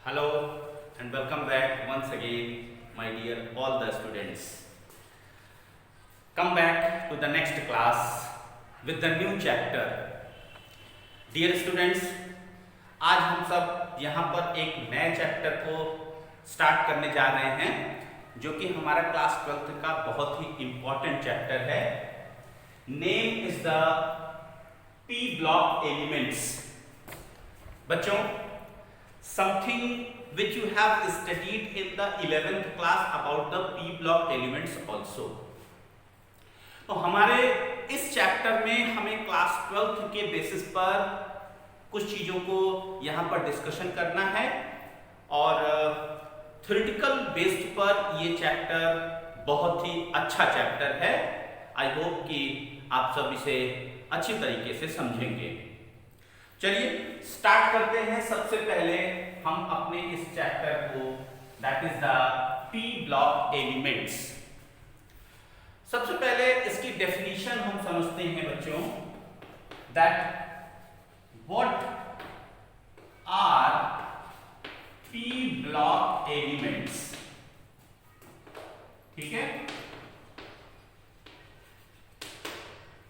Hello and welcome back once again, my dear all the students. Come back to the next class with the new chapter. Dear students, आज हम सब यहाँ पर एक नए chapter को स्टार्ट करने जा रहे हैं जो कि हमारा क्लास 12th का बहुत ही इम्पोर्टेंट चैप्टर है. Name is the P block elements. बच्चों, something which you have studied in the 11th class about the p block elements also. तो हमारे इस चैप्टर में हमें क्लास 12th के बेसिस पर कुछ चीज़ों को यहाँ पर डिस्कशन करना है और थ्योरेटिकल बेस्ड पर ये चैप्टर बहुत ही अच्छा चैप्टर है. आई होप कि आप सब इसे अच्छी तरीके से समझेंगे. चलिए स्टार्ट करते हैं. सबसे पहले हम अपने इस चैप्टर को, that is the P block elements. सबसे पहले इसकी डेफिनेशन हम समझते हैं बच्चों. That what R P block elements. ठीक है,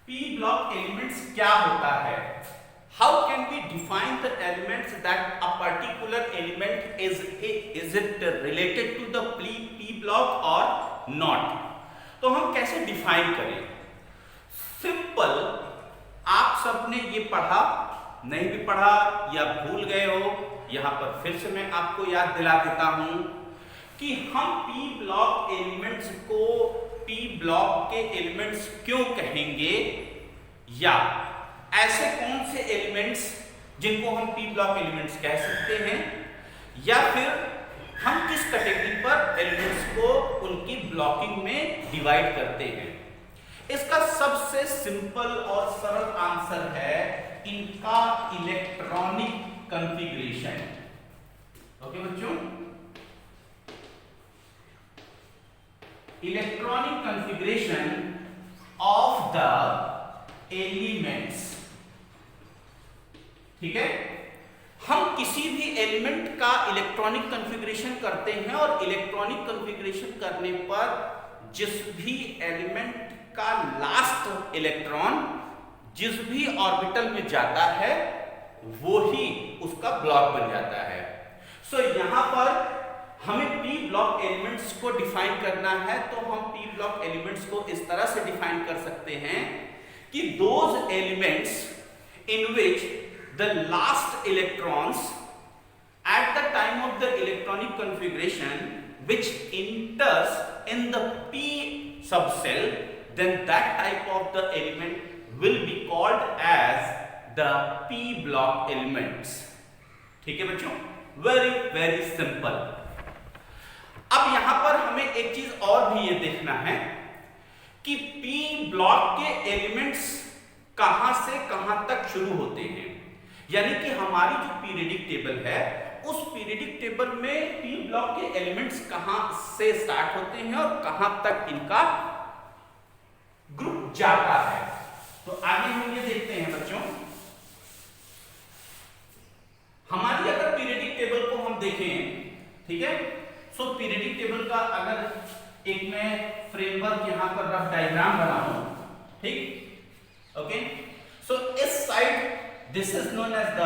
पी ब्लॉक एलिमेंट्स क्या होता है? How can we define the elements that a particular element is it related to the P block or not? तो हम कैसे डिफाइन करें? सिंपल, आप सबने ये पढ़ा, नहीं भी पढ़ा या भूल गए हो, यहाँ पर फिर से मैं आपको याद दिला देता हूँ कि हम P ब्लॉक एलिमेंट्स को P ब्लॉक के एलिमेंट्स क्यों कहेंगे, या ऐसे कौन से एलिमेंट्स जिनको हम पी ब्लॉक एलिमेंट्स कह सकते हैं, या फिर हम किस कैटेगरी पर एलिमेंट्स को उनकी ब्लॉकिंग में डिवाइड करते हैं. इसका सबसे सिंपल और सरल आंसर है इनका इलेक्ट्रॉनिक कॉन्फ़िगरेशन. ओके बच्चों, electronic configuration of the elements. ठीक है, हम किसी भी एलिमेंट का इलेक्ट्रॉनिक कॉन्फ़िगरेशन करते हैं और इलेक्ट्रॉनिक कॉन्फ़िगरेशन करने पर जिस भी एलिमेंट का लास्ट इलेक्ट्रॉन जिस भी ऑर्बिटल में जाता है वो ही उसका ब्लॉक बन जाता है. सो यहां पर हमें पी ब्लॉक एलिमेंट्स को डिफाइन करना है, तो हम पी ब्लॉक एलिमेंट्स को इस तरह से डिफाइन कर सकते हैं कि those elements in which the last electrons at the time of the electronic configuration which enters in the p subcell, then that type of the element will be called as the p block elements. ठीक है बच्चों, very very simple. अब यहां पर हमें एक चीज और भी ये देखना है कि p ब्लॉक के एलिमेंट्स कहां से कहां तक शुरू होते हैं. यानी कि हमारी जो पीरियडिक टेबल है उस पीरियडिक टेबल में पी ब्लॉक के एलिमेंट्स कहां से स्टार्ट होते हैं और कहां तक इनका ग्रुप जाता है. तो आगे हम ये देखते हैं बच्चों. हमारी अगर पीरियडिक टेबल को हम देखें, ठीक है, सो पीरियडिक टेबल का अगर एक मैं फ्रेमवर्क यहां पर रफ डायग्राम बनाऊं, ठीक, ओके, सो इस side this is known as the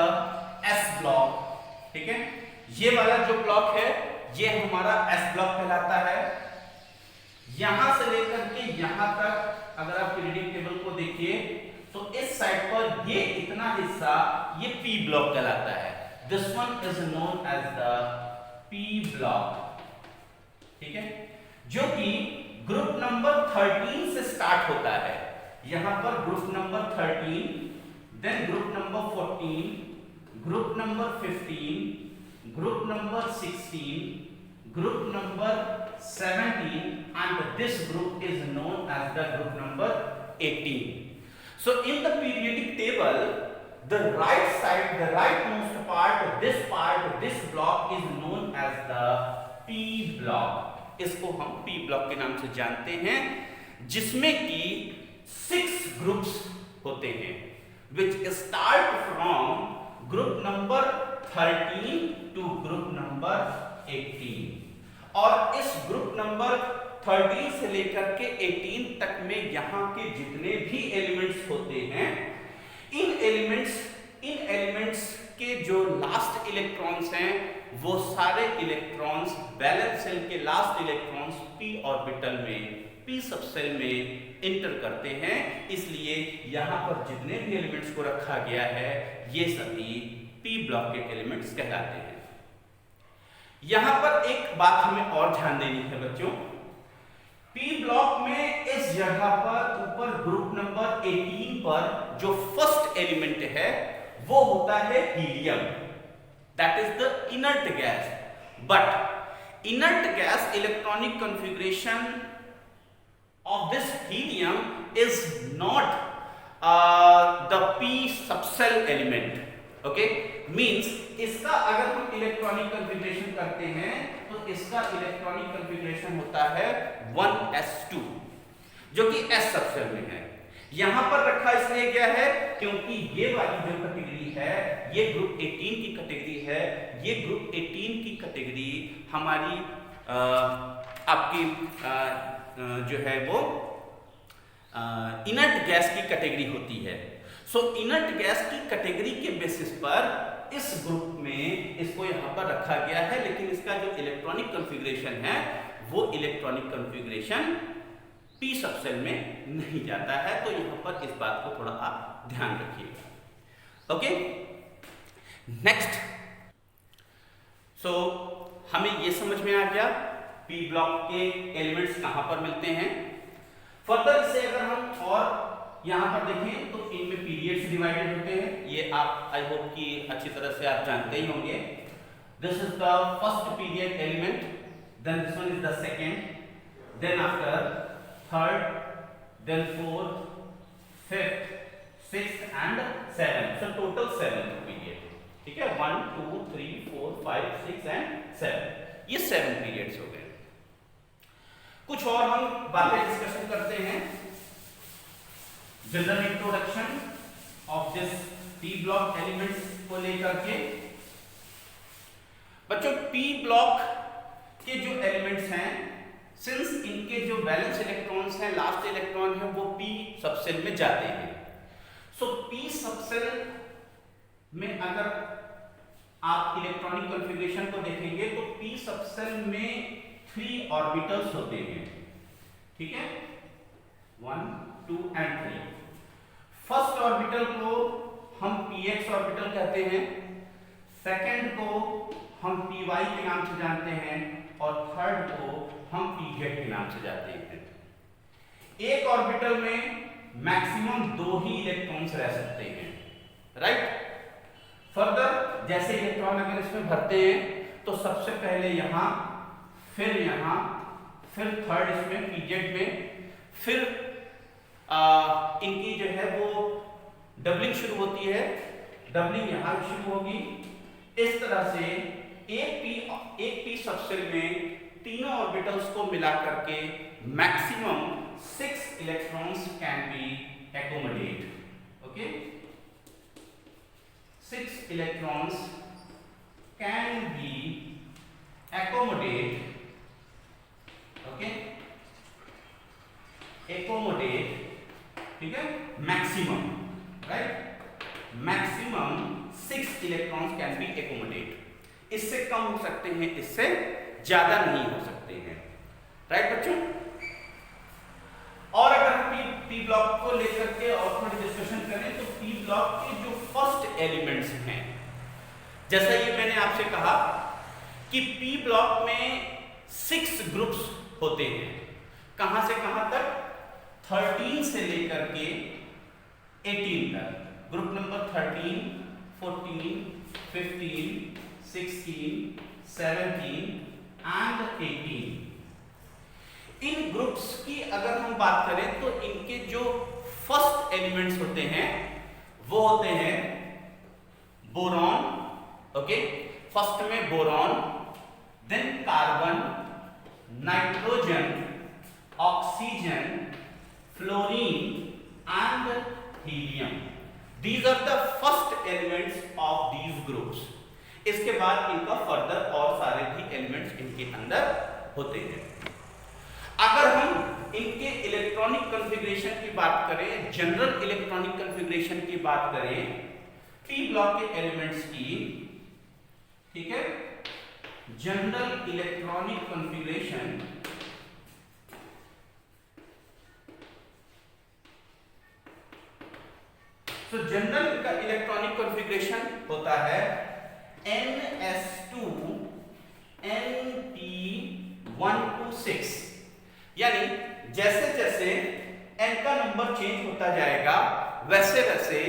S block. ठीक है, ये वाला जो ब्लॉक है ये हमारा एस ब्लॉक कहलाता है. यहां से लेकर के यहां तक अगर आप पीरियडिक टेबल को देखिए तो इस साइड पर ये इतना हिस्सा ये पी ब्लॉक कहलाता है. This one is known as the P block. ठीक है, जो कि ग्रुप नंबर 13 से स्टार्ट होता है. यहां पर group number 13, then group number 14, group number 15, group number 16, group number 17, and this group is known as the group number 18. So in the periodic table, the right side, the rightmost part, this block is known as the P block. इसको हम P block के नाम से जानते हैं, जिसमें कि 6 groups होते हैं which start from group number 13 to group number 18। और इस ग्रुप नंबर 13 से लेकर के 18 तक में यहाँ के जितने भी एलिमेंट्स होते हैं, इन एलिमेंट्स के जो लास्ट इलेक्ट्रॉन्स हैं वो सारे इलेक्ट्रॉन्स वैलेंस शेल के लास्ट इलेक्ट्रॉन्स p ऑर्बिटल में, p सबसेल में इंटर करते हैं। इसलिए यहाँ पर जितने भी एलिमेंट्स को रखा गया है ये सभी p ब्लॉक के एलिमेंट्स कहलाते हैं। यहाँ पर एक बात हमें और ध्यान देनी है बच्चों, p ब्लॉक में इस जगह पर ऊपर ग्रुप नंबर 18 पर जो फर्स्ट एलिमेंट है वो होता है helium, that is the inert gas. But inert gas electronic configuration of this helium is not the p subshell element. Okay, means इसका अगर हम इलेक्ट्रॉनिक कॉन्फ़िगरेशन करते हैं तो इसका इलेक्ट्रॉनिक कॉन्फ़िगरेशन होता है 1s2 जो कि s सबसेल में है। यहां पर रखा इसलिए गया है क्योंकि ये वाली जो कैटेगरी है ये ग्रुप 18 की कैटेगरी है। ये ग्रुप 18 की कैटेगरी हमारी आपकी जो है वो इनर्ट गैस की कैटेगरी होती है। सो इनर्ट गैस की कैटेगरी के बेसिस पर इस ग्रुप में इसको यहाँ पर रखा गया है, लेकिन इसका जो इलेक्ट्रॉनिक कॉन्फ़िगरेशन है वो इलेक्ट्रॉनिक कॉन्फ़िगरेशन p सबसेल में नहीं जाता है। तो यहाँ पर इस बात को थोड़ा आप ध्यान रखिएगा। Okay, next. सो हमें ये समझ में आ गया p ब्लॉक के एलिमेंट्स कहाँ पर मिलते हैं। फर्दर इसे अगर हम और यहाँ पर देखें तो इनमें पीरियड्स डिवाइडेड होते हैं। ये आप आई होप कि अच्छी तरह से आप जानते ही होंगे। This is the first period element, then this one is the second, then after third, then fourth, fifth, sixth and seventh. So total 7 period. ठीक है, 1 2 3 4 5 6 and 7, ये 7 periods हो गए। कुछ और हम बातें डिस्कशन करते हैं। General introduction of this p block elements को लेकर के। बच्चों p ब्लॉक के जो एलिमेंट्स हैं, सिंस इनके जो वैलेंस इलेक्ट्रॉन्स हैं, लास्ट इलेक्ट्रॉन है वो p सबसेल में जाते हैं। सो p सबसेल में अगर आप इलेक्ट्रॉनिक कॉन्फ़िगरेशन को देखेंगे तो p सबसेल में 3 ऑर्बिटल्स होते हैं। ठीक है, 1 2 and 3। फर्स्ट ऑर्बिटल को हम px ऑर्बिटल कहते हैं, सेकंड को हम py के नाम से जानते हैं और थर्ड को हम pz के नाम से जानते हैं। एक ऑर्बिटल में मैक्सिमम 2 ही इलेक्ट्रॉन्स रह सकते हैं, राइट। फर्दर जैसे इलेक्ट्रॉन अगर इसमें भरते हैं तो सबसे पहले यहाँ, फिर यहाँ, फिर थर्ड इसमें pz में, फिर इनकी जो है वो डबलिंग शुरू होती है, डबलिंग यहाँ शुरू होगी। इस तरह से एक p सबसेल में तीनों ऑर्बिटल्स को मिला करके maximum 6 electrons can be accommodate. Okay, 6 electrons can be accommodate, okay, accommodate, ठीक है, maximum, right, maximum 6 electrons can be accommodate. इससे कम हो सकते हैं, इससे ज्यादा नहीं हो सकते हैं, राइट बच्चों। और अगर हम p ब्लॉक को लेकर के और थोड़ी डिस्कशन करें तो p ब्लॉक के जो फर्स्ट एलिमेंट्स हैं, जैसा ये मैंने आपसे कहा कि p ब्लॉक में 6 ग्रुप्स होते हैं। कहां से कहां तक? 13 से लेकर के 18 तक। Group number 13, 14, 15, 16, 17 and 18। In groups की अगर हम बात करें तो इनके जो फर्स्ट एलिमेंट्स होते हैं वो होते हैं बोरॉन, ओके, फर्स्ट में boron, then carbon, nitrogen, oxygen, fluorine and helium. These are the first elements of these groups। इसके बाद इनका फर्दर और सारे भी एलिमेंट्स इनके अंदर होते हैं। अगर हम इनके इलेक्ट्रॉनिक कॉन्फ़िगरेशन की बात करें, जनरल इलेक्ट्रॉनिक कॉन्फ़िगरेशन की बात करें पी ब्लॉक के एलिमेंट्स की, ठीक है, जनरल इलेक्ट्रॉनिक कॉन्फ़िगरेशन तो जनरल का इलेक्ट्रॉनिक कॉन्फ़िगरेशन होता है NS2 NP126, यानी जैसे जैसे n का नंबर चेंज होता जाएगा वैसे वैसे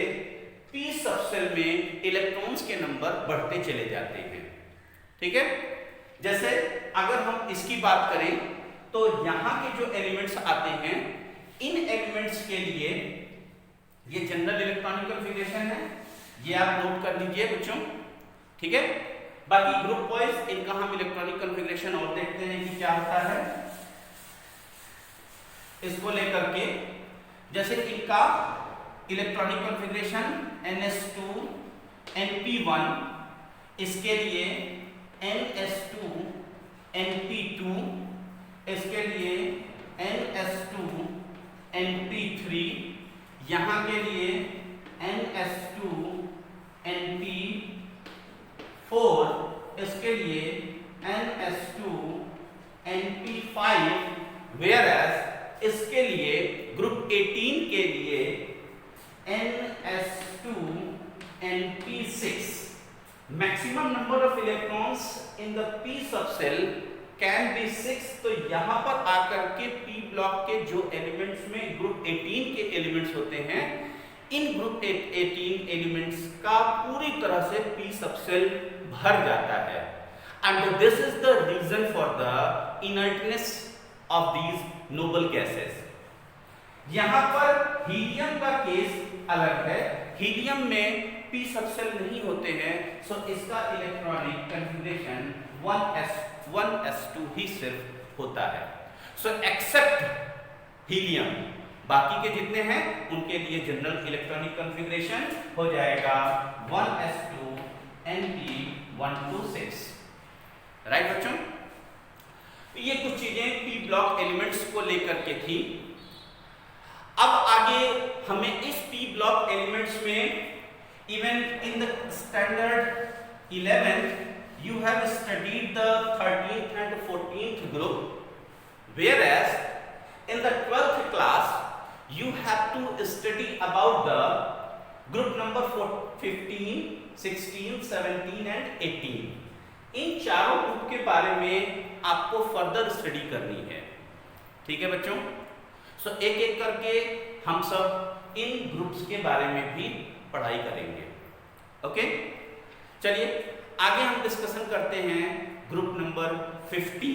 p सबसेल में इलेक्ट्रॉन्स के नंबर बढ़ते चले जाते हैं, ठीक है। जैसे अगर हम इसकी बात करें तो यहां के जो एलिमेंट्स आते हैं, इन एलिमेंट्स के लिए ये जनरल इलेक्ट्रॉनिक कॉन्फ़िगरेशन है, ये आप नोट कर लीजिए बच्चों, ठीक है। बाकी ग्रुप वाइज इनका हम इलेक्ट्रॉनिक कॉन्फ़िगरेशन और देखते हैं कि क्या होता है इसको लेकर के। जैसे इनका इलेक्ट्रॉनिक कॉन्फ़िगरेशन NS2 NP1, इसके लिए NS2 NP2, इसके लिए NS2 NP3, यहाँ के लिए NS2 NP4, इसके लिए NS2 NP5, whereas इसके लिए ग्रुप 18 के लिए NS2 NP6। Maximum number of electrons in the p subshell can be 6। तो यहां पर आकर के p ब्लॉक के जो एलिमेंट्स में ग्रुप 18 के एलिमेंट्स होते हैं, इन ग्रुप 18 एलिमेंट्स का पूरी तरह से p सबसेल भर जाता है। And this is the reason for the inertness of these noble gases. यहां पर हीलियम का केस अलग है, हीलियम में p सबसेल नहीं होते हैं, सो इसका इलेक्ट्रॉनिक कॉन्फ़िगरेशन 1s1s2 ही सिर्फ होता है। सो एक्सेप्ट हीलियम, बाकी के जितने हैं उनके लिए जनरल इलेक्ट्रॉनिक कॉन्फ़िगरेशन हो जाएगा 1s2 NP126। राइट बच्चों, ये कुछ चीजें p ब्लॉक एलिमेंट्स को लेकर के थी। अब आगे हमें इस p ब्लॉक एलिमेंट्स में even in the standard 11th you have studied the 13th and 14th group, whereas in the 12th class you have to study about the group number 15, 16, 17 and 18। इन चारों ग्रुप के बारे में आपको further study करनी है, ठीक है बच्चों। सो एक एक करके हम सब इन ग्रुप्स के बारे में भी पढ़ाई करेंगे, ओके। चलिए आगे हम डिस्कशन करते हैं ग्रुप नंबर 15 की।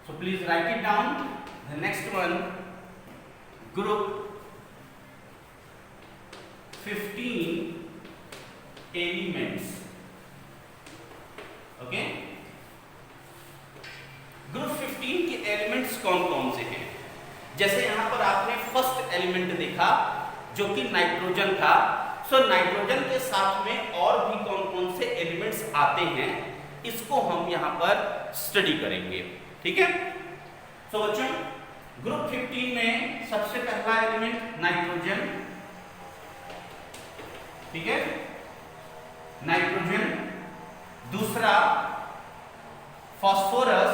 So please write it down. The next one, group 15 elements, okay. Group 15 के एलिमेंट्स कौन कौन से हैं? जैसे यहां पर आपने फर्स्ट एलिमेंट देखा जो कि नाइट्रोजन था। सो नाइट्रोजन के साथ में और भी कौन कौन से एलिमेंट्स आते हैं इसको हम यहां पर स्टडी करेंगे, ठीक है। सो बच्चों ग्रुप 15 में सबसे पहला एलिमेंट नाइट्रोजन, ठीक है, नाइट्रोजन। दूसरा फास्फोरस,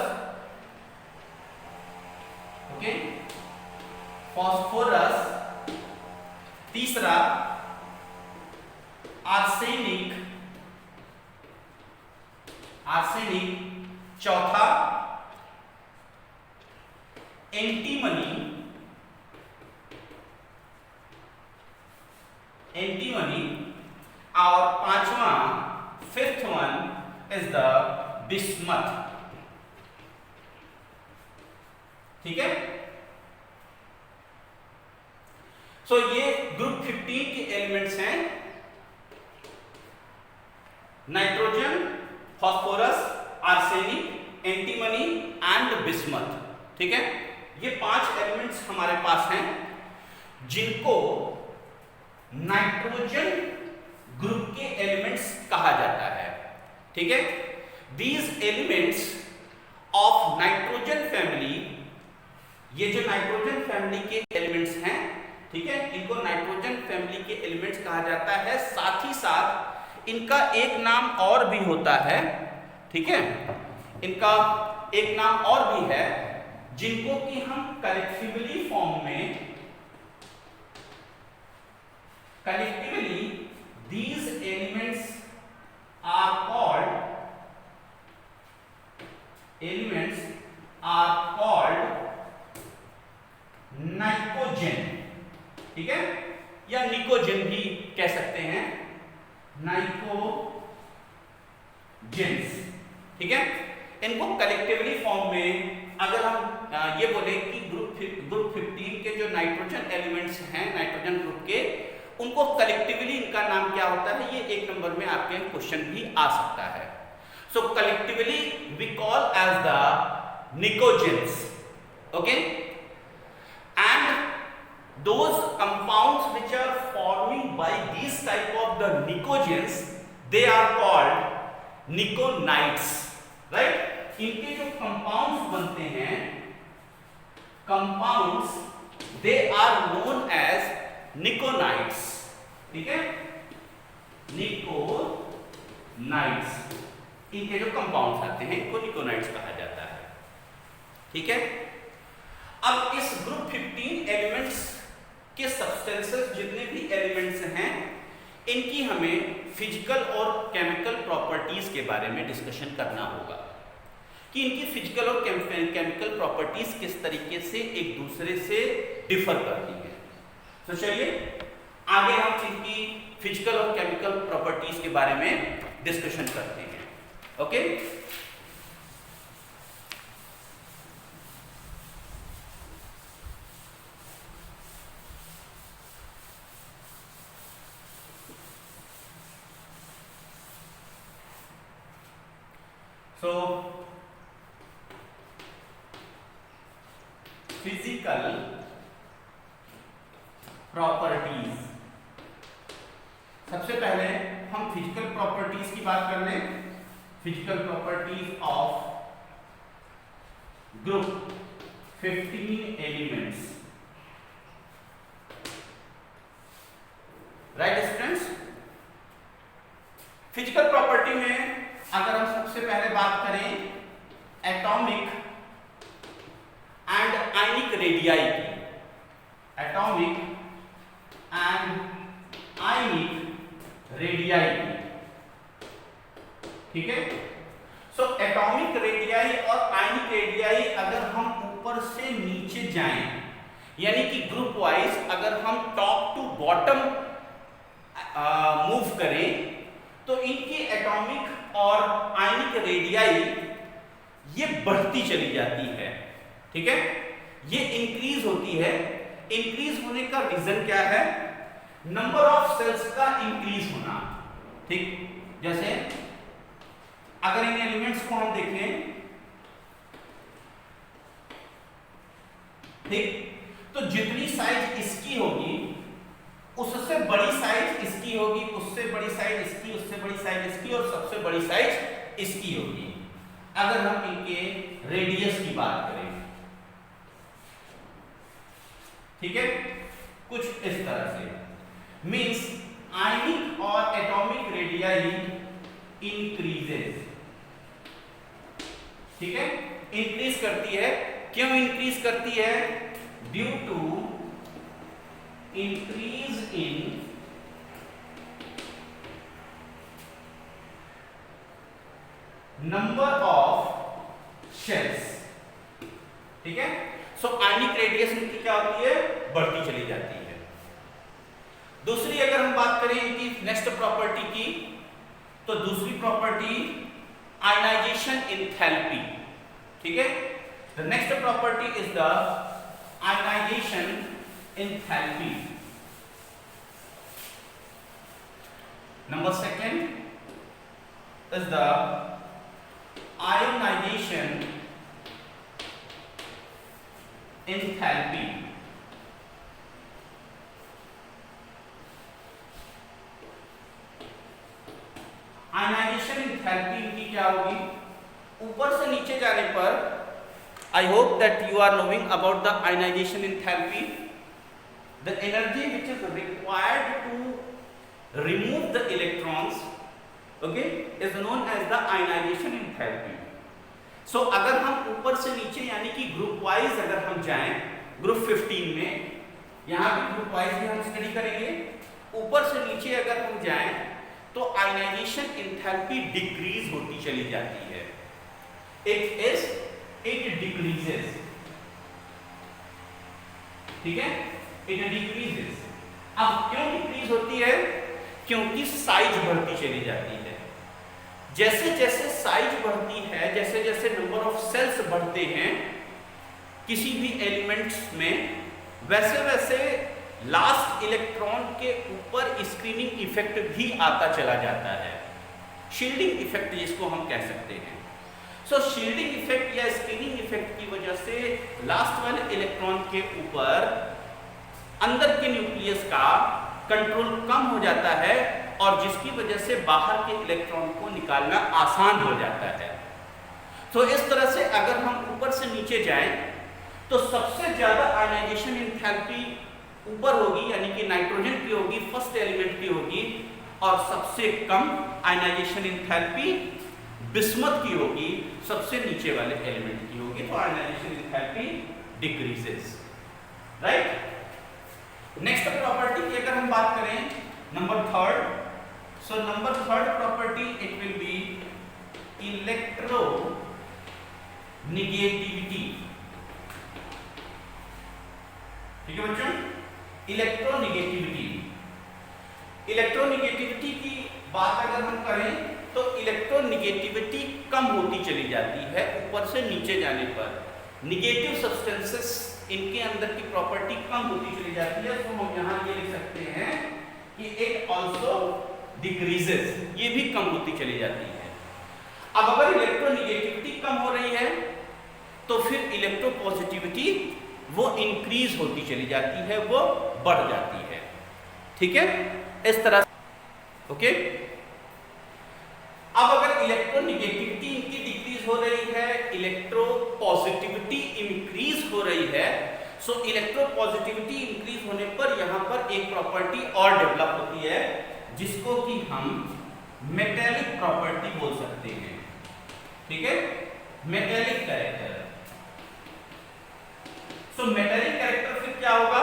ओके, फास्फोरस। तीसरा आर्सेनिक, आर्सेनिक। चौथा एंटीमनी, एंटीमनी। और पांचवा fifth one is the bismuth, ठीक है। सो ये ग्रुप 15 के एलिमेंट्स हैं, nitrogen, phosphorus, arsenic, arsenic, antimony and bismuth. ठीक है, ये 5 एलिमेंट्स हमारे पास हैं जिनको नाइट्रोजन ग्रुप के एलिमेंट्स कहा जाता है। ठीक है, these elements of nitrogen family, ये जो नाइट्रोजन फैमिली के एलिमेंट्स हैं, ठीक है, इनको नाइट्रोजन फैमिली के एलिमेंट्स कहा जाता है। साथ ही साथ इनका एक नाम और भी होता है। ठीक है, इनका एक नाम और भी है जिनको कि हम कलेक्टिवली फॉर्म में, collectively these elements are called, elements are called pnictogen. ठीक है, या निकोजेन भी कह सकते हैं, नाइकोजेंस। ठीक है, इनको कलेक्टिवली फॉर्म में अगर हम ये बोले कि ग्रुप 15 के जो नाइट्रोजन एलिमेंट्स हैं नाइट्रोजन ग्रुप के, उनको कलेक्टिवली इनका नाम क्या होता है, ये 1 नंबर में आपके क्वेश्चन भी आ सकता है। So collectively we call as the pnictogens. Okay, and those compounds which are forming by these type of the nicogens, they are called niconides, right? इनके जो compounds बनते हैं, compounds they are known as niconides। ठीक है, niconides, इनके जो compounds आते हैं इनको niconides कहा जाता है। ठीक है, अब इस ग्रुप 15 एलिमेंट्स के सब्सटेंसेस जितने भी एलिमेंट्स हैं, इनकी हमें फिजिकल और केमिकल प्रॉपर्टीज के बारे में डिस्कशन करना होगा कि इनकी फिजिकल और केमिकल प्रॉपर्टीज किस तरीके से एक दूसरे से डिफर करती है। तो चलिए आगे हम इनकी फिजिकल और केमिकल प्रॉपर्टीज के बारे में डिस्कशन करते हैं। ओके, so physical properties, सबसे पहले हम फिजिकल प्रॉपर्टीज की बात कर लें। Physical properties of group 15 elements. Right students, physical property में अगर हम सबसे पहले बात करें एटॉमिक एंड आयनिक रेडियाई की, एटॉमिक एंड आयनिक रेडियाई की। ठीक है, सो एटॉमिक रेडियाई और आयनिक रेडियाई अगर हम ऊपर से नीचे जाएं, यानी कि ग्रुप वाइज अगर हम टॉप टू बॉटम मूव करें, तो इनकी एटॉमिक और आयनिक रेडियाई ये बढ़ती चली जाती है। ठीक है, ये इंक्रीज होती है। इंक्रीज होने का रीजन क्या है, नंबर ऑफ सेल्स का इंक्रीज होना। ठीक, जैसे अगर इन एलिमेंट्स को हम देखें, ठीक, तो जितनी साइज इसकी होगी उससे बड़ी साइज इसकी होगी, उससे बड़ी साइज इसकी, उससे बड़ी साइज इसकी और सबसे बड़ी साइज इसकी होगी। अगर हम इनके रेडियस की बात करें, ठीक है, कुछ इस तरह से मींस आयनिक और एटॉमिक रेडियाई इंक्रीजेस। ठीक है, इंक्रीज करती है। क्यों इंक्रीज करती है, due to increase in number of shells. ठीक है, सो आयनिक रेडियस इनकी क्या होती है, बढ़ती चली जाती है। दूसरी अगर हम बात करें इनकी नेक्स्ट प्रॉपर्टी की, तो दूसरी प्रॉपर्टी आयनाइजेशन एंथैल्पी। ठीक है, the next property is the ionization enthalpy. Number second is the ionization enthalpy. Ionization enthalpy इनकी क्या होगी? ऊपर से नीचे जाने पर, I hope that you are knowing about the ionization enthalpy. The energy which is required to remove the electrons, okay, is known as the ionization enthalpy. So अगर हम ऊपर से नीचे यानी कि ग्रुप वाइज अगर हम जाएं, ग्रुप 15 में, यहाँ भी ग्रुप वाइज भी हम स्टडी करेंगे, ऊपर से नीचे अगर हम जाएं तो आयनाइजेशन एंथैल्पी डिक्रीज होती चली जाती है। It decreases, ठीक है, it decreases। अब क्यों डिक्रीज होती है? क्योंकि साइज बढ़ती चली जाती है। जैसे जैसे साइज बढ़ती है, जैसे जैसे नंबर ऑफ सेल्स बढ़ते हैं किसी भी एलिमेंट्स में, वैसे वैसे लास्ट इलेक्ट्रॉन के ऊपर स्क्रीनिंग इफेक्ट भी आता चला जाता है। शील्डिंग इफेक्ट जिसको हम कह सकते हैं। सो शील्डिंग इफेक्ट या स्क्रीनिंग इफेक्ट की वजह से लास्ट वाले इलेक्ट्रॉन के ऊपर अंदर के न्यूक्लियस का कंट्रोल कम हो जाता है और जिसकी वजह से बाहर के इलेक्ट्रॉन को निकालना आसान हो जाता है। तो इस तरह से अगर हम ऊपर से नीचे जाएं तो सबसे ज्यादा आयनाइजेशन एंथैल्पी ऊपर होगी, यानी कि नाइट्रोजन की होगी, फर्स्ट एलिमेंट की होगी, और सबसे कम आयनाइजेशन एंथैल्पी बिस्मथ की होगी, सबसे नीचे वाले एलिमेंट की होगी। तो ionization enthalpy decreases, right. Next property की अगर हम बात करें, number third, so number third property it will be electronegativity. ठीक है बच्चों, इलेक्ट्रोनिगेटिविटी। इलेक्ट्रोनिगेटिविटी की बात अगर हम करें तो इलेक्ट्रोनिगेटिविटी कम होती चली जाती है ऊपर से नीचे जाने पर। निगेटिव सब्सटेंसेस इनके अंदर की प्रॉपर्टी कम होती चली जाती है, तो हम यहाँ ये लिख सकते हैं कि इट आल्सो डिक्रीजेस, ये भी कम होती चली जाती है। अब अगर इलेक्ट्रोनिगेटिविटी कम हो रही है तो फिर इलेक्ट्रोपॉजिटिविटी वो इंक्रीज होती चली जाती है, वो बढ़ जाती है। ठीक है, इस तरह, ओके। अब अगर इलेक्ट्रोनिगेटिविटी इनकी डिक्रीज हो रही है, इलेक्ट्रोपॉजिटिविटी इंक्रीज हो रही है, सो इलेक्ट्रोपॉजिटिविटी इंक्रीज होने पर यहां पर एक प्रॉपर्टी और डेवलप होती है जिसको कि हम मेटेलिक प्रॉपर्टी बोल सकते हैं। ठीक है, मेटेलिक कैरेक्टर। सो मेटेलिक कैरेक्टर फिर क्या होगा?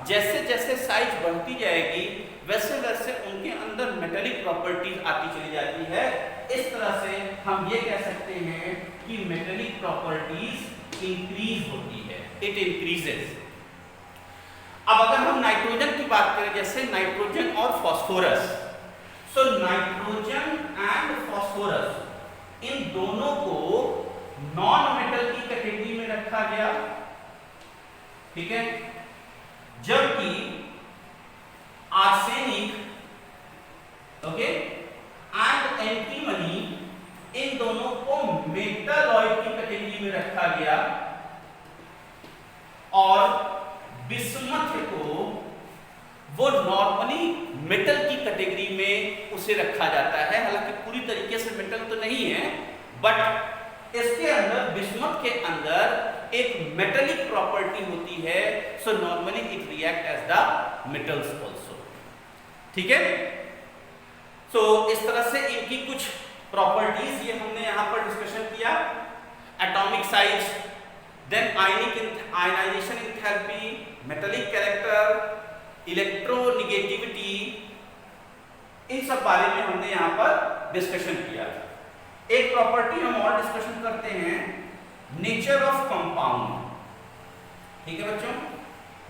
जैसे जैसे साइज बढ़ती जाएगी वैसे वैसे उनके अंदर मेटेलिक प्रॉपर्टीज आती चली जाती है। इस तरह से हम ये कह सकते हैं कि मेटेलिक प्रॉपर्टीज इंक्रीज होती है, इट इंक्रीजेस। अब अगर हम नाइट्रोजन की बात करें, जैसे नाइट्रोजन और phosphorus, so nitrogen and phosphorus इन दोनों को नॉन मेटल की कैटेगरी में रखा गया। ठीक है, जबकि आर्सेनिक, ओके, एंड एंटीमनी इन दोनों को मेटालॉइड की कैटेगरी में रखा गया और बिस्मथ को वो नॉर्मली मेटल की कैटेगरी में उसे रखा जाता है। हालांकि पूरी तरीके से मेटल तो नहीं है, बट इसके अंदर, बिस्मथ के अंदर एक मेटेलिक प्रॉपर्टी होती है, so normally it react as the metals also. ठीक है, सो इस तरह से इनकी कुछ प्रॉपर्टीज ये हमने यहां पर डिस्कशन किया। Atomic size, then ionisation enthalpy, metallic character, electronegativity, इन सब बारे में हमने यहां पर डिस्कशन किया। एक प्रॉपर्टी हम और डिस्कशन करते हैं, नेचर ऑफ कंपाउंड। ठीक है बच्चों,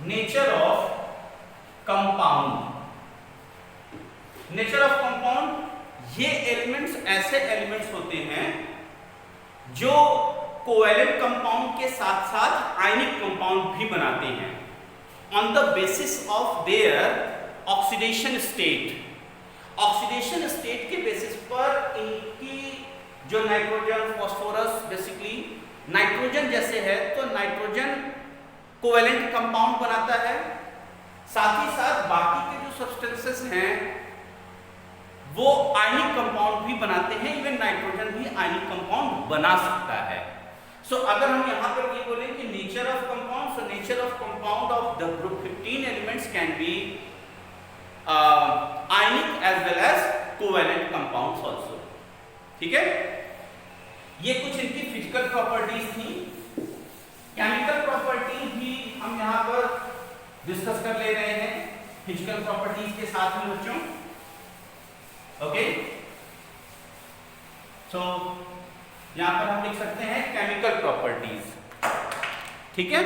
nature of compound. Nature of compound, ये एलिमेंट्स ऐसे एलिमेंट्स होते हैं जो कोवैलेंट कंपाउंड के साथ साथ आयनिक कंपाउंड भी बनाते हैं on the basis of their oxidation state. Oxidation state के बेसिस पर इनकी जो नाइट्रोजन, फॉस्फोरस, बेसिकली नाइट्रोजन जैसे है तो नाइट्रोजन कोवेलेंट कंपाउंड बनाता है, साथ ही साथ बाकी के जो सब्सटेंसेस हैं वो आयनिक कंपाउंड भी बनाते हैं, इवन नाइट्रोजन भी आयनिक कंपाउंड बना सकता है। सो अगर हम यहाँ पर ये बोलें कि nature of compound, so nature of compound of the group 15 elements can be ionic as well as covalent compounds also. ठीक है, ये कुछ इनकी फिजिकल प्रॉपर्टीज थी। केमिकल प्रॉपर्टीज भी हम यहाँ पर डिस्कस कर ले रहे हैं फिजिकल प्रॉपर्टीज के साथ में बच्चों। ओके, सो यहां पर हम लिख सकते हैं केमिकल प्रॉपर्टीज। ठीक है,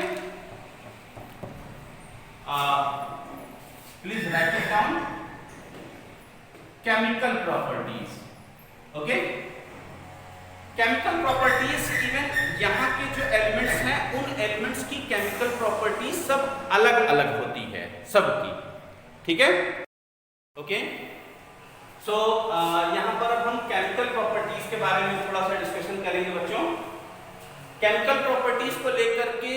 please right it down, chemical properties. Okay, chemical properties even यहाँ के जो एलिमेंट्स हैं उन एलिमेंट्स की केमिकल प्रॉपर्टीज सब अलग अलग होती है सबकी। ठीक है, ओके, सो यहाँ पर अब हम केमिकल प्रॉपर्टीज के बारे में थोड़ा सा डिस्कशन करेंगे बच्चों। केमिकल प्रॉपर्टीज को लेकर के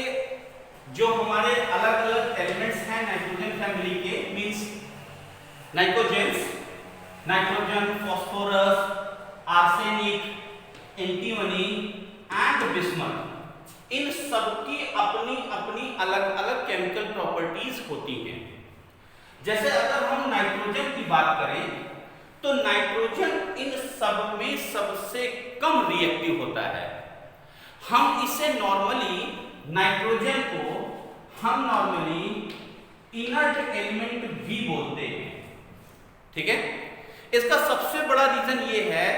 जो हमारे अलग अलग एलिमेंट्स हैं नाइट्रोजन फैमिली के, means nitrogen, phosphorus, arsenic, antimony and bismuth, इन सबकी अपनी अपनी अलग अलग केमिकल प्रॉपर्टीज होती हैं। जैसे अगर हम नाइट्रोजन की बात करें तो नाइट्रोजन इन सब में सबसे कम रिएक्टिव होता है। हम इसे नाइट्रोजन को हम नॉर्मली इनर्ट एलिमेंट भी बोलते हैं। ठीक है, इसका सबसे बड़ा रीजन ये है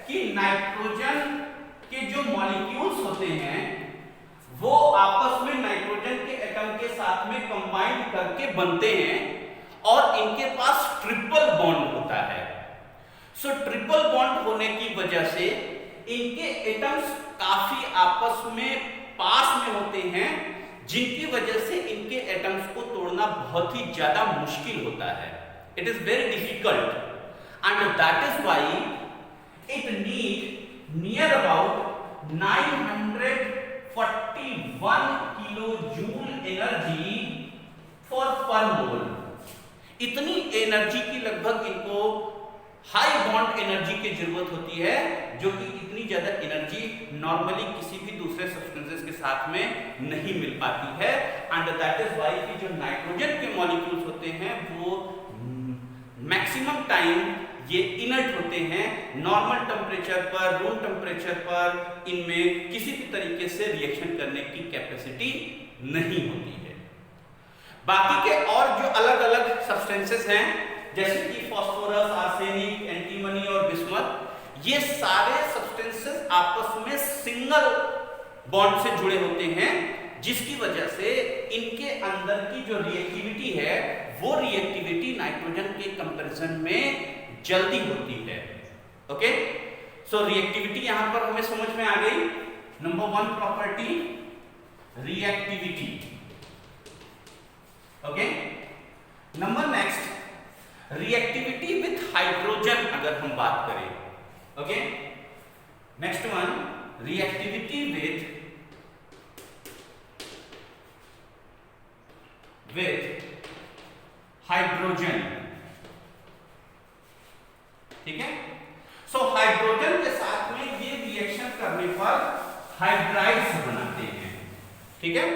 कि नाइट्रोजन के जो मॉलिक्यूल्स होते हैं वो आपस में नाइट्रोजन के एटम के साथ में कंबाइंड करके बनते हैं और इनके पास ट्रिपल बॉन्ड होता है। सो ट्रिपल बॉन्ड होने की वजह से इनके एटम्स काफी आपस में पास में होते हैं, जिनकी वजह से इनके एटम्स को तोड़ना बहुत ही ज्यादा मुश्किल होता है। It is very difficult and that is why it need near about 941 kilo joule energy for पर मोल। इतनी एनर्जी की लगभग इनको हाई बॉन्ड एनर्जी की जरूरत होती है, जो कि इतनी ज्यादा एनर्जी नॉर्मली किसी भी दूसरे सब्सटेंसेस के साथ में नहीं मिल पाती है। एंड दैट इज व्हाई कि जो नाइट्रोजन के मॉलिक्यूल्स होते हैं वो मैक्सिमम टाइम ये इनर्ट होते हैं। नॉर्मल टेम्परेचर पर, रूम टेम्परेचर पर इनमें किसी भी तरीके से रिएक्शन करने की कैपेसिटी नहीं होती है। बाकी के और जो अलग अलग सब्सटेंसेस हैं जैसे कि फास्फोरस, आर्सेनिक, एंटीमनी और बिस्मथ, ये सारे सब्सटेंसेस आपस में सिंगल बॉन्ड से जुड़े होते हैं, जिसकी वजह से इनके अंदर की जो रिएक्टिविटी है वो रिएक्टिविटी नाइट्रोजन के कंपैरिजन में जल्दी होती है। ओके, सो रिएक्टिविटी यहां पर हमें समझ में आ गई। Number 1 property reactivity. Okay, number next reactivity with hydrogen अगर हम बात करें। Okay, next one reactivity with hydrogen. ठीक है, सो हाइड्रोजन के साथ में ये रिएक्शन करने पर हाइड्राइड्स बनाते हैं। ठीक है,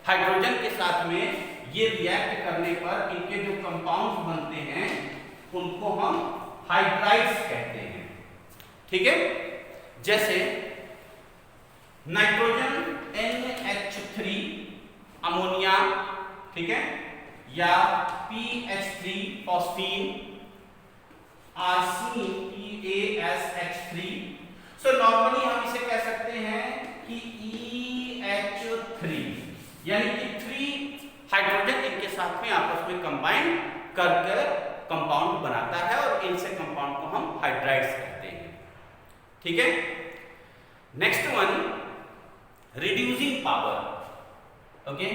हाइड्रोजन के साथ में ये रिएक्ट करने पर इनके जो कंपाउंड्स बनते हैं उनको हम हाइड्राइड्स कहते हैं। ठीक है, जैसे नाइट्रोजन NH3 अमोनिया, ठीक है, या PH3 phosphine, आर्सीन PaSH3। So normally हम इसे कह सकते हैं कि EH3, यानी कि 3 हाइड्रोजन इनके साथ में आपस में कंबाइन करके कंपाउंड बनाता है और इनसे कंपाउंड को हम हाइड्राइड्स कहते हैं। ठीक है, next one reducing power. Okay,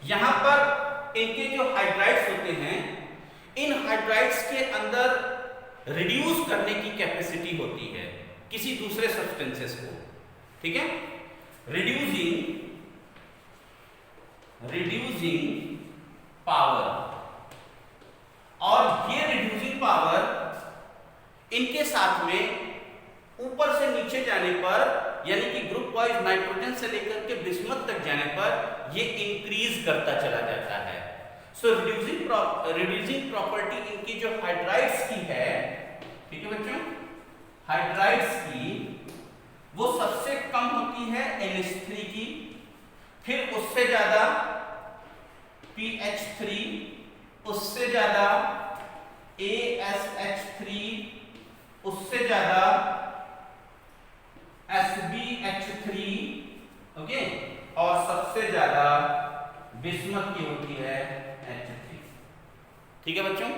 यहां पर इनके जो हाइड्राइड्स होते हैं, इन हाइड्राइड्स के अंदर रिड्यूस करने की कैपेसिटी होती है। किसी दूसरे सब्सटेंसेस को, ठीक है। रिड्यूसिंग पावर, और ये रिड्यूसिंग पावर इनके साथ में ऊपर से नीचे जाने पर, यानी कि ग्रुप वाइज नाइट्रोजन से लेकर के बिस्मथ तक जाने पर ये इंक्रीज करता चला जाता है। सो रिड्यूसिंग प्रॉपर्टी इनकी जो हाइड्राइड्स की है, ठीक है बच्चों, हाइड्राइड्स की वो सबसे कम होती है NH3 की, फिर उससे ज्यादा PH3, उससे ज्यादा ASH3, उससे ज्यादा SbH3, ओके, और सबसे ज्यादा बिस्मथ की होती है H3, ठीक है बच्चों।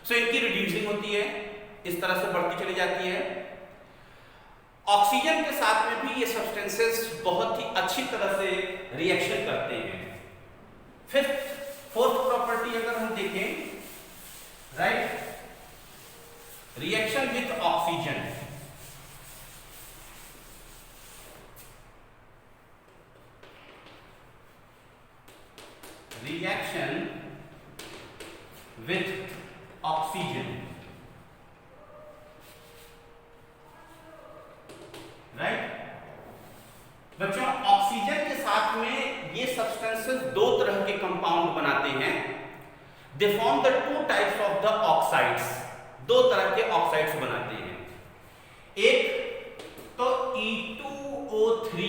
सो इनकी रिड्यूसिंग होती है, इस तरह से बढ़ती चली जाती है। ऑक्सीजन के साथ में भी ये सब्सटेंसेस बहुत ही अच्छी तरह से रिएक्शन करते हैं। फोर्थ प्रॉपर्टी अगर हम देखें, right, reaction with oxygen, reaction with oxygen, right बच्चों। ऑक्सीजन के साथ में ये सब्सटेंसेस दो तरह के कंपाउंड बनाते हैं। They form the two types of the oxides, दो तरह के ऑक्साइड्स बनाते हैं। एक तो E2O3,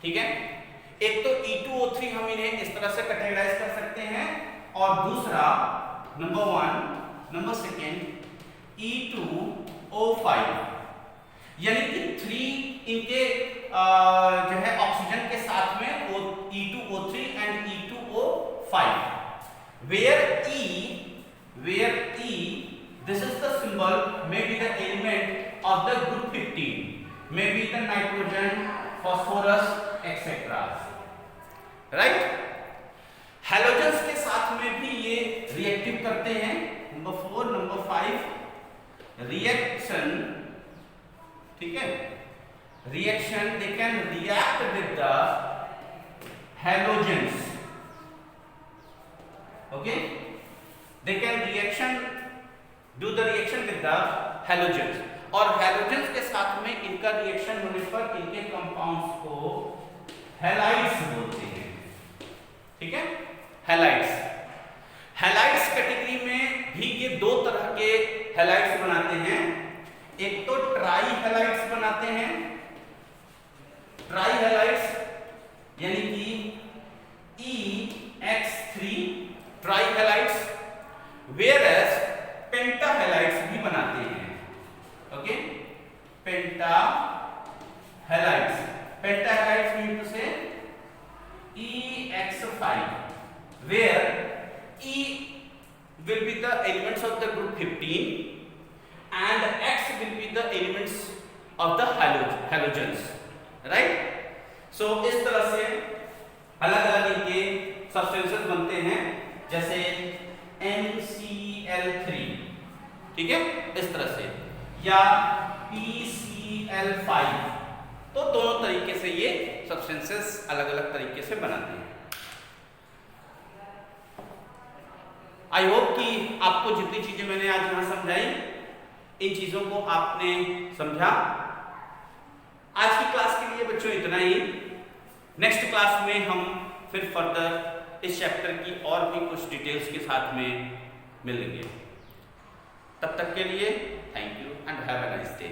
ठीक है, एक तो E2O3 हम इन्हें इस तरह से कैटेगराइज कर सकते हैं, और दूसरा नंबर सेकेंड E2O5, यानी कि 3 इनके जो है ऑक्सीजन के साथ में E2O3 and E2O5, where E this is the symbol, may be the element of the group 15, may be the nitrogen, phosphorus, etc. Right. Halogens के साथ में भी ये रिएक्टिव करते हैं। नंबर 4, नंबर 5 रिएक्शन, ठीक है, reaction, they can react with the halogens, okay, they can do the reaction with the halogens, और हैलोजेंस के साथ में इनका रिएक्शन होने पर इनके कंपाउंड्स को हैलाइड्स बोलते हैं, ठीक है, हैलाइड्स। हैलाइड्स कैटेगरी में भी ये दो तरह के हैलाइड्स बनाते हैं। एक तो ट्राई हैलाइड्स बनाते हैं, ट्राई हैलाइड्स यानी कि EX3 trihalides, whereas pentahalides भी बनाते हैं, okay, pentahalides. Pentahalides mean to say EX5, where E will be the elements of the group 15 and X will be the elements of the halogens, right? So इस तरह से अलग अलग इनके substances बनते हैं, जैसे NCl3, ठीक है, इस तरह से, या PCl5। तो दोनों तरीके से ये सब्सटेंसेस अलग अलग तरीके से बनाते हैं। आई होप कि आपको जितनी चीजें मैंने आज यहाँ समझाई, इन चीजों को आपने समझा। आज की क्लास के लिए बच्चों इतना ही। नेक्स्ट क्लास में हम फिर फर्दर इस चैप्टर की और भी कुछ डिटेल्स के साथ में मिलेंगे। तब तक के लिए thank you and have a nice day.